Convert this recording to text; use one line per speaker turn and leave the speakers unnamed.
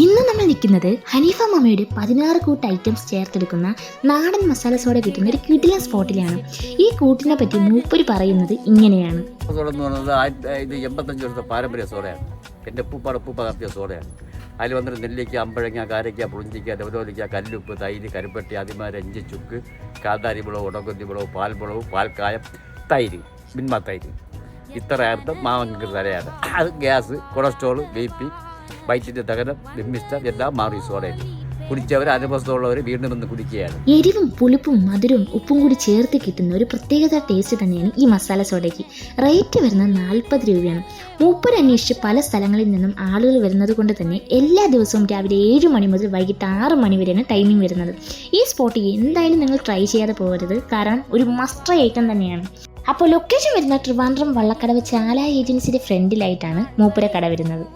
ഇന്ന് നമ്മൾ നിൽക്കുന്നത് ഹനീഫ മാമയുടെ 16 കൂട്ട് ഐറ്റംസ് ചേർത്തെടുക്കുന്ന നാടൻ മസാല സോഡ കിട്ടുന്ന ഒരു കിടിലൻ സ്പോട്ടിലാണ്. ഈ കൂട്ടിനെ പറ്റി മൂപ്പര് പറയുന്നത് ഇങ്ങനെയാണ്.
ഇത് 85 വർഷത്തെ പാരമ്പര്യ സോഡയാണ്. എൻ്റെ ഉപ്പ കത്തിയ സോഡയാണ്. അതിൽ വന്നിട്ട് നെല്ലിക്ക, അമ്പഴങ്ങ, കാരയ്ക്ക, പുളിഞ്ചിക്ക, ഡവലോലിക്ക, കല്ലുപ്പ്, തൈര്, കരിപ്പെട്ടി, അതിമാര, ഇഞ്ചി ചുക്ക്, കാന്താരി മുളക്, ഉടകൊന്തി മുളക്, പാൽമുളക്, പാൽക്കായം, തൈര്, മിന്മ തൈര്, ഇത്ര അർത്ഥം മാവങ്ങൾക്ക് തലയാണ്. അത് ഗ്യാസ്, കൊളസ്ട്രോൾ, BP, വയറ്റിൻ്റെ തകരം, ബിമ്മിഷ്ടം എല്ലാം മാറി സോഡയാണ്. കുടിച്ചവർ അനുഭവമുള്ളവർ വീണ്ടും ഒന്ന് കുടിക്കുകയാണ്.
എരിവും പുളിപ്പും മധുരവും ഉപ്പും കൂടി ചേർത്ത് കിട്ടുന്ന ഒരു പ്രത്യേകത ടേസ്റ്റ് തന്നെയാണ് ഈ മസാല സോഡയ്ക്ക്. റേറ്റ് വരുന്നത് 40 രൂപയാണ്. മൂപ്പര് അന്വേഷിച്ച് പല സ്ഥലങ്ങളിൽ നിന്നും ആളുകൾ വരുന്നത് കൊണ്ട് തന്നെ എല്ലാ ദിവസവും രാവിലെ 7 മണി മുതൽ വൈകിട്ട് 6 മണി വരെയാണ് ടൈമിംഗ് വരുന്നത്. ഈ സ്പോട്ട് എന്തായാലും നിങ്ങൾ ട്രൈ ചെയ്യാതെ പോകരുത്, കാരണം ഒരു മസ്റ്റ് ഐറ്റം തന്നെയാണ്. അപ്പോൾ ലൊക്കേഷൻ വരുന്ന ട്രിവാൻഡ്രം വള്ളക്കടവ് ചാല ഏജൻസിയുടെ ഫ്രണ്ടിലായിട്ടാണ് മൂപ്പര കട വരുന്നത്.